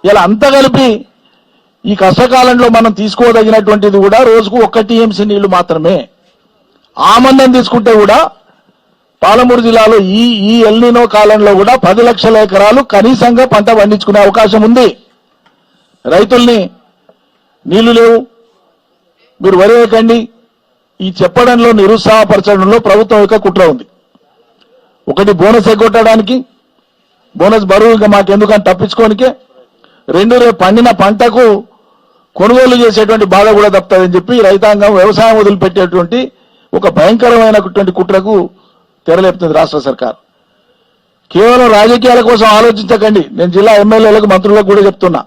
ఇలా అంతా కలిపి ఈ కష్టకాలంలో మనం తీసుకోదగినటువంటిది కూడా రోజుకు 1 టీఎంసీ నీళ్లు మాత్రమే. ఆ మందం తీసుకుంటే కూడా పాలమూరు జిల్లాలో ఈ ఎల్నినో కాలంలో కూడా 10 లక్షల ఎకరాలు కనీసంగా పంట పండించుకునే అవకాశం ఉంది. రైతుల్ని నీళ్లు లేవు మీరు వరి వేయకండి ఈ చెప్పడంలో నిరుత్సాహపరచడంలో ప్రభుత్వం యొక్క కుట్ర ఉంది. ఒకటి బోనస్ ఎగ్గొట్టడానికి, బోనస్ బరువు ఇంకా మాకెందుకని తప్పించుకోనికే, 2 రేపు పండిన పంటకు కొనుగోలు చేసేటువంటి బాధ కూడా తప్పుతుందని చెప్పి రైతాంగం వ్యవసాయం వదిలిపెట్టేటువంటి ఒక భయంకరమైనటువంటి కుట్రకు తెరలేపుతుంది రాష్ట్ర సర్కార్. కేవలం రాజకీయాల కోసం ఆలోచించకండి. నేను జిల్లా ఎమ్మెల్యేలకు మంత్రులకు కూడా చెప్తున్నా,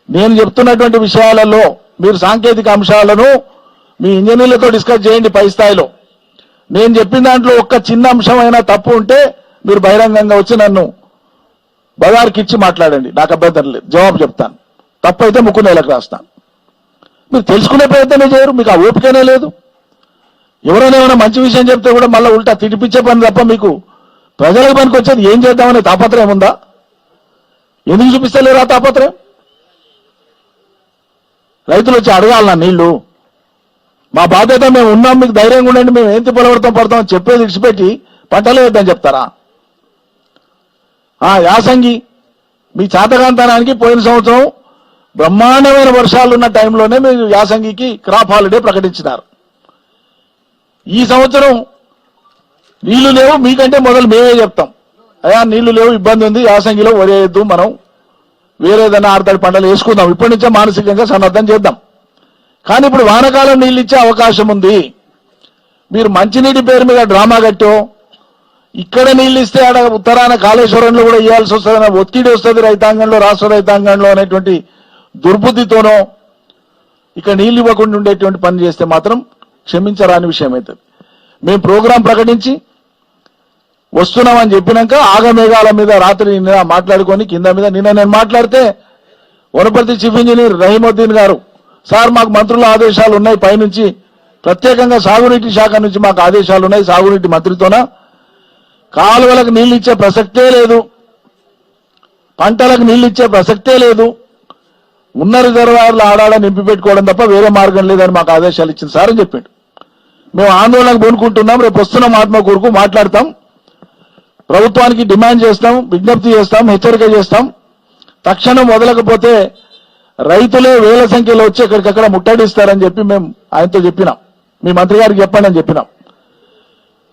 నేను చెప్తున్నటువంటి విషయాలలో మీరు సాంకేతిక అంశాలను మీ ఇంజనీర్లతో డిస్కస్ చేయండి పై స్థాయిలో. నేను చెప్పిన దాంట్లో ఒక్క చిన్న అంశమైనా తప్పు ఉంటే మీరు బహిరంగంగా వచ్చి నన్ను బజార్కిచ్చి మాట్లాడండి, నాకు అభ్యంతరం లేదు, జవాబు చెప్తాను. తప్పైతే ముక్కు నేలకు రాస్తాను. మీరు తెలుసుకునే ప్రయత్నమే చేయరు, మీకు ఆ ఓపికనే లేదు. ఎవరైనా ఏమైనా మంచి విషయం చెప్తే కూడా మళ్ళీ ఉల్టా తిడిపించే పని తప్ప మీకు ప్రజలకు పనికి వచ్చేది ఏం చేద్దామనే తాపత్రయం ఉందా? ఎందుకు చూపిస్తలేరు ఆ తాపత్రయం? రైతులు వచ్చి అడగాలన్నా నీళ్లు, మా బాధ్యత మేము ఉన్నాం, మీకు ధైర్యంగా ఉండండి, మేము ఏంటి పడతాం చెప్పేది విడిచిపెట్టి పంటలు వేద్దని చెప్తారా? యాసంగి మీ చాతకాంతనానికి పోయిన సంవత్సరం బ్రహ్మాండమైన వర్షాలు ఉన్న టైంలోనే మీరు యాసంగికి క్రాప్ హాలిడే ప్రకటించినారు. ఈ సంవత్సరం నీళ్లు లేవు, మీకంటే మొదలు మేమే చెప్తాం, అయ్యా నీళ్లు లేవు, ఇబ్బంది ఉంది, యాసంగిలో వరేయద్దు, మనం వేరేదన్నా ఆరుతడి పంటలు వేసుకుందాం, ఇప్పటి నుంచే మానసికంగా సన్నద్ధం చేద్దాం. కానీ ఇప్పుడు వానకాలం నీళ్ళు ఇచ్చే అవకాశం ఉంది. మీరు మంచినీటి పేరు మీద డ్రామా కట్టో, ఇక్కడ నీళ్ళు ఇస్తే ఆడ ఉత్తరాన కాళేశ్వరంలో కూడా ఇవ్వాల్సి వస్తుందన్న ఒత్తిడి వస్తుంది రైతాంగంలో, రాష్ట్ర రైతాంగంలో అనేటువంటి దుర్బుద్ధితోనో ఇక్కడ నీళ్లు ఇవ్వకుండా ఉండేటువంటి పని చేస్తే మాత్రం క్షమించరాని విషయం అవుతుంది. మేము ప్రోగ్రాం ప్రకటించి వస్తున్నామని చెప్పినాక ఆగమేఘాల మీద రాత్రి మాట్లాడుకొని కింద మీద నిన్న నేను మాట్లాడితే వనపర్తి చీఫ్ ఇంజనీర్ రహీముద్దీన్ గారు, సార్ మాకు మంత్రుల ఆదేశాలు ఉన్నాయి, పైనుంచి ప్రత్యేకంగా సాగునీటి శాఖ నుంచి మాకు ఆదేశాలు ఉన్నాయి, సాగునీటి మంత్రితోన కాలువలకు నీళ్ళు ఇచ్చే ప్రసక్తే లేదు, పంటలకు నీళ్ళు ఇచ్చే ప్రసక్తే లేదు, ఉన్న రిజర్వాయర్లు ఆడాడ నింపి పెట్టుకోవడం తప్ప వేరే మార్గం లేదని మాకు ఆదేశాలు ఇచ్చింది సార్ అని చెప్పిండు. మేము ఆందోళనకు పూనుకుంటున్నాం, రేపు వస్తున్నాం, ఆత్మకూరుకు మాట్లాడతాం, ప్రభుత్వానికి డిమాండ్ చేస్తాం, విజ్ఞప్తి చేస్తాం, హెచ్చరిక చేస్తాం. తక్షణం వదలకపోతే రైతులే వేల సంఖ్యలో వచ్చి ఎక్కడికక్కడ ముట్టడిస్తారని చెప్పి మేము ఆయనతో చెప్పినాం. మీ మంత్రి గారికి చెప్పండి అని చెప్పినాం.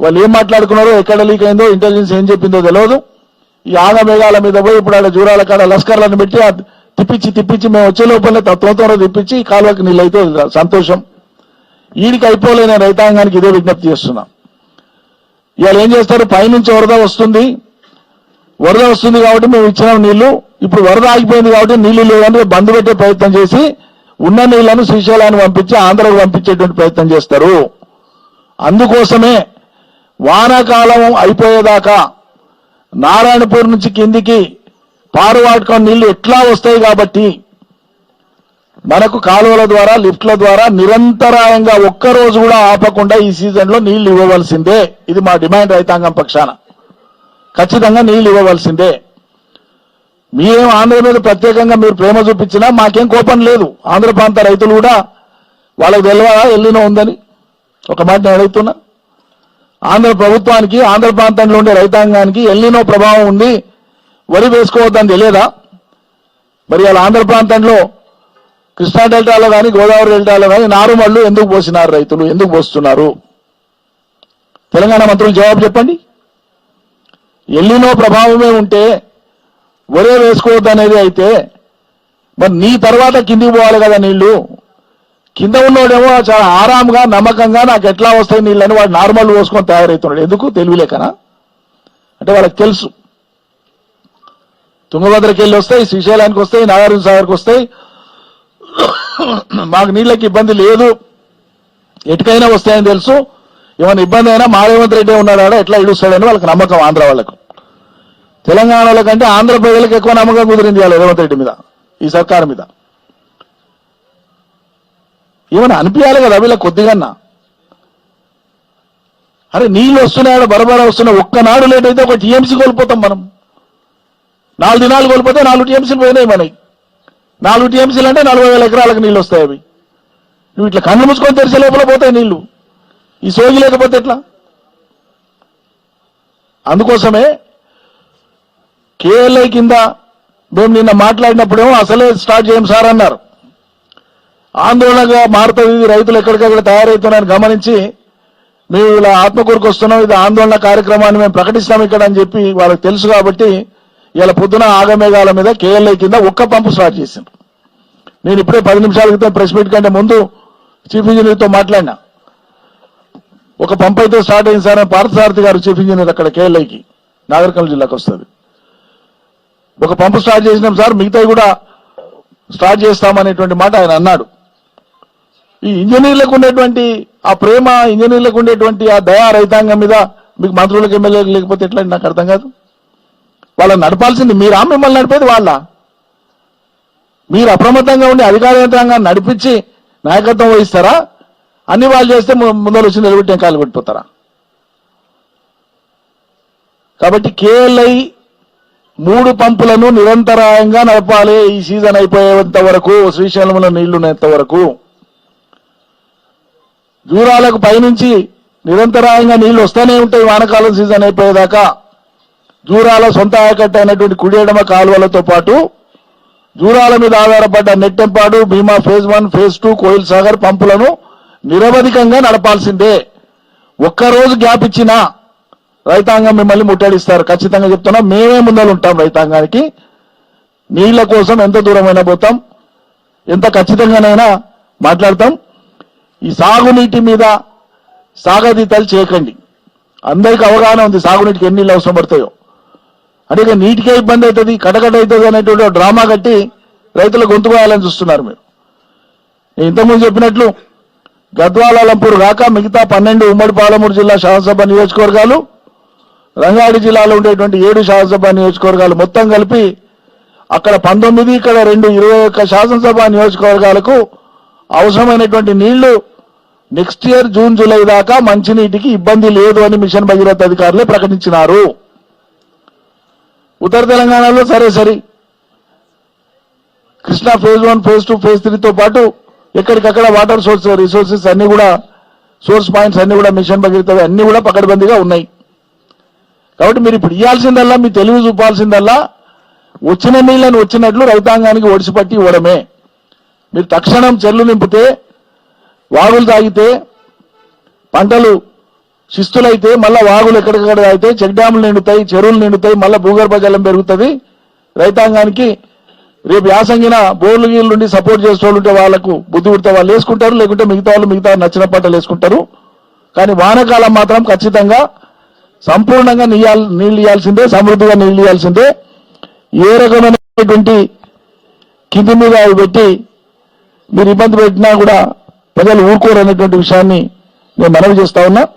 వాళ్ళు ఏం మాట్లాడుకున్నారో, ఎక్కడ లీక్ అయిందో, ఇంటెలిజెన్స్ ఏం చెప్పిందో తెలియదు. ఈ ఆగమేఘాల మీద పోయి ఇప్పుడు ఆడ జూరాల కాడ లస్కర్లను పెట్టి తిప్పించి మేము వచ్చే లోపలే తత్వంతో తిప్పించి కాలువకి నీళ్ళు అయితే సంతోషం. ఈడికి అయిపోలేని రైతాంగానికి ఇదే విజ్ఞప్తి చేస్తున్నాం. ఇవాళ ఏం చేస్తారు, పైనుంచి వరద వస్తుంది కాబట్టి మేము ఇచ్చిన నీళ్లు, ఇప్పుడు వరద ఆగిపోయింది కాబట్టి నీళ్లు లేదని బంద్ పెట్టే ప్రయత్నం చేసి ఉన్న నీళ్లను శ్రీశైలాన్ని పంపించి ఆంధ్రకు పంపించేటువంటి ప్రయత్నం చేస్తారు. అందుకోసమే వానాకాలం అయిపోయేదాకా నారాయణపూర్ నుంచి కిందికి పారువాటుకొని నీళ్లు ఎట్లా వస్తాయి కాబట్టి మనకు కాలువల ద్వారా, లిఫ్ట్ల ద్వారా నిరంతరాయంగా ఒక్కరోజు కూడా ఆపకుండా ఈ సీజన్ లో నీళ్లు ఇవ్వవలసిందే. ఇది మా డిమాండ్ రైతాంగం పక్షాన. ఖచ్చితంగా నీళ్లు ఇవ్వవలసిందే. మీరేం ఆంధ్ర మీద ప్రత్యేకంగా మీరు ప్రేమ చూపించినా మాకేం కోపం లేదు. ఆంధ్ర ప్రాంత రైతులు కూడా వాళ్ళకి తెలియదా ఎల్లినో ఉందని? ఒక మాట నేను అడుగుతున్నా, ఆంధ్ర ప్రభుత్వానికి, ఆంధ్ర ప్రాంతంలో ఉండే రైతాంగానికి ఎల్లినో ప్రభావం ఉంది, వరి వేసుకోవద్దని తెలియదా? మరి అలా ఆంధ్ర ప్రాంతంలో కృష్ణా డెల్టాలో కానీ, గోదావరి డెల్టాలో కానీ నారుమళ్ళు ఎందుకు పోసినారు రైతులు, ఎందుకు పోస్తున్నారు? తెలంగాణ మంత్రులు జవాబు చెప్పండి. ఎల్లినో ప్రభావమే ఉంటే వరే వేసుకోవద్దు అనేది అయితే మరి నీ తర్వాత కిందికి పోవాలి కదా నీళ్లు. కింద ఉన్నోడేమో చాలా ఆరాంగా, నమ్మకంగా నాకు ఎట్లా వస్తాయి నీళ్ళని వాడు నార్మల్ పోసుకొని తయారవుతున్నాడు. ఎందుకు? తెలివిలేకనా? అంటే వాళ్ళకి తెలుసు తుంగభద్రకి వెళ్ళి వస్తాయి, శ్రీశైలానికి వస్తాయి, నాగార్జున సాగర్కి వస్తాయి, మాకు నీళ్ళకి ఇబ్బంది లేదు, ఎటుకైనా వస్తాయని తెలుసు. ఏమైనా ఇబ్బంది అయినా మా రేవంత్ రెడ్డి ఉన్నాడా ఎట్లా ఇడుస్తాడని వాళ్ళకి నమ్మకం. ఆంధ్ర వాళ్ళకు, తెలంగాణలో కంటే ఆంధ్ర ప్రజలకు ఎక్కువ నమ్మకం కుదిరింది వాళ్ళ రేవంత్ రెడ్డి మీద, ఈ సర్కారు మీద. ఏమైనా అనిపించాలి కదా వీళ్ళ కొద్దిగా. అరే నీళ్ళు వస్తున్నాయో బరబర వస్తున్నాయి, ఒక్కనాడు లేట్ అయితే ఒక టీఎంసీ కోల్పోతాం మనం. 4 దినాలు కోల్పోతే 4 టీఎంసీలు పోయినాయి మనకి. 4 టీఎంసీలు అంటే 40,000 ఎకరాలకు నీళ్ళు వస్తాయి. అవి నువ్వు ఇట్లా కన్ను మూసుకొని తెరిచే లోపల పోతాయి నీళ్లు. ఈ సోగి లేకపోతే ఎట్లా? అందుకోసమే కేఎల్ఐ కింద మేము నిన్న మాట్లాడినప్పుడేమో అసలే స్టార్ట్ చేయం సార్ అన్నారు. ఆందోళనగా మారుతుంది, రైతులు ఎక్కడికక్కడ తయారవుతున్నారని గమనించి మేము ఇలా ఆత్మకూరుకు వస్తున్నాం, ఇది ఆందోళన కార్యక్రమాన్ని మేము ప్రకటిస్తాం ఇక్కడ అని చెప్పి వాళ్ళకి తెలుసు. కాబట్టి ఇలా పొద్దున ఆగమేఘాల మీద కేఎల్ఐ కింద ఒక్క పంపు స్టార్ట్ చేసింది. నేను ఇప్పుడే 10 నిమిషాల క్రితం ప్రెస్ మీట్ కంటే ముందు చీఫ్ ఇంజనీర్తో మాట్లాడినా. ఒక పంపు అయితే స్టార్ట్ అయింది సార్. పార్థసారథి గారు చీఫ్ ఇంజనీర్ అక్కడ కేఎల్ఐకి నాగర్కర్నూలు జిల్లాకు వస్తుంది. ఒక పంపు స్టార్ట్ చేసినాం సార్, మిగతాయి కూడా స్టార్ట్ చేస్తామనేటువంటి మాట ఆయన అన్నాడు. ఈ ఇంజనీర్లకు ఉండేటువంటి ఆ ప్రేమ, ఇంజనీర్లకు ఉండేటువంటి ఆ దయా రైతాంగం మీద మీకు మంత్రులకు ఎమ్మెల్యేలకు లేకపోతే ఎట్లా నాకు అర్థం కాదు. వాళ్ళని నడపాల్సింది మీరా, మిమ్మల్ని నడిపేది వాళ్ళ? మీరు అప్రమత్తంగా ఉండి అధికార యంత్రాంగాన్ని నడిపించి నాయకత్వం వహిస్తారా? అన్ని వాళ్ళు చేస్తే ముందర వచ్చి నిలబెట్టి కాలు పెట్టిపోతారా? కాబట్టి కేఎల్ఐ 3 పంపులను నిరంతరాయంగా నడపాలి ఈ సీజన్ అయిపోయేంత వరకు, శ్రీశైలంలో నీళ్లున్నంత వరకు. దూరాలకు పైనుంచి నిరంతరాయంగా నీళ్లు వస్తూనే ఉంటాయి వానకాలం సీజన్ అయిపోయేదాకా. జూరాల సొంత ఆయకట్టు అయినటువంటి కుడియడమ కాలువలతో పాటు జూరాల మీద ఆధారపడ్డ నెట్టెంపాడు, భీమా ఫేజ్ 1, ఫేజ్ 2, కోయిల్ సాగర్ పంపులను నిరవధికంగా నడపాల్సిందే. ఒక్కరోజు గ్యాప్ ఇచ్చినా రైతాంగం మిమ్మల్ని ముట్టడిస్తారు. ఖచ్చితంగా చెప్తున్నా, మేమే ముందలు ఉంటాం. రైతాంగానికి నీళ్ల కోసం ఎంత దూరమైనా పోతాం, ఎంత ఖచ్చితంగానైనా మాట్లాడతాం. ఈ సాగునీటి మీద సాగదీతలు చేయకండి. అందరికీ అవగాహన ఉంది సాగునీటికి ఎన్ని నీళ్ళు అవసరం పడతాయో. అంటే నీటికే ఇబ్బంది అవుతుంది, కటకట అవుతుంది అనేటువంటి డ్రామా కట్టి రైతుల గొంతు కోయాలని చూస్తున్నారు మీరు. నేను ఇంతకుముందు చెప్పినట్లు గద్వాల, అలంపూర్ కాక మిగతా 12 ఉమ్మడి పాలమూరు జిల్లా శాసనసభ నియోజకవర్గాలు, రంగారెడ్డి జిల్లాలో ఉండేటువంటి 7 శాసనసభ నియోజకవర్గాలు మొత్తం కలిపి అక్కడ 19, ఇక్కడ 2, 21 శాసనసభ నియోజకవర్గాలకు అవసరమైనటువంటి నీళ్లు నెక్స్ట్ ఇయర్ జూన్, జూలై దాకా మంచినీటికి ఇబ్బంది లేదు అని మిషన్ భగీరథ అధికారులే ప్రకటించినారు. ఉత్తర తెలంగాణలో సరే కృష్ణా ఫేజ్ 1, ఫేజ్ 2, ఫేజ్ 3తో పాటు ఎక్కడికక్కడ వాటర్ రిసోర్సెస్ అన్ని కూడా, సోర్స్ పాయింట్స్ అన్ని కూడా మిషన్ భగీరథ అన్ని కూడా పకడ్బందీగా ఉన్నాయి. కాబట్టి మీరు ఇప్పుడు ఇవ్వాల్సిందల్లా, మీ తెలివి చూపాల్సిందల్లా వచ్చిన నీళ్లను వచ్చినట్లు రైతాంగానికి ఒడిసిపట్టి ఇవ్వడమే. మీరు తక్షణం చెర్లు నింపితే, వాగులు తాగితే, పంటలు శిస్తులైతే మళ్ళా వాగులు ఎక్కడికక్కడ తాగితే చెక్ డ్యాములు నిండుతాయి, చెరువులు నిండుతాయి, మళ్ళా భూగర్భ జలం పెరుగుతుంది. రైతాంగానికి రేపు యాసంగిన బోర్లు గీళ్ళు నుండి సపోర్ట్ చేసే వాళ్ళు ఉంటే వాళ్ళకు బుద్ధి పుడితే వాళ్ళు వేసుకుంటారు, లేకుంటే మిగతా వాళ్ళు మిగతా నచ్చిన పంటలు వేసుకుంటారు. కానీ వానకాలం మాత్రం ఖచ్చితంగా సంపూర్ణంగా నీళ్ళు ఇవ్వాల్సిందే, సమృద్ధిగా నీళ్ళు ఇవ్వాల్సిందే. ఏ రకమైనటువంటి కింది మీద అవి పెట్టి మీరు ఇబ్బంది పెట్టినా కూడా ప్రజలు ఊరుకోరు అనేటువంటి విషయాన్ని నేను మనవి చేస్తా ఉన్నా.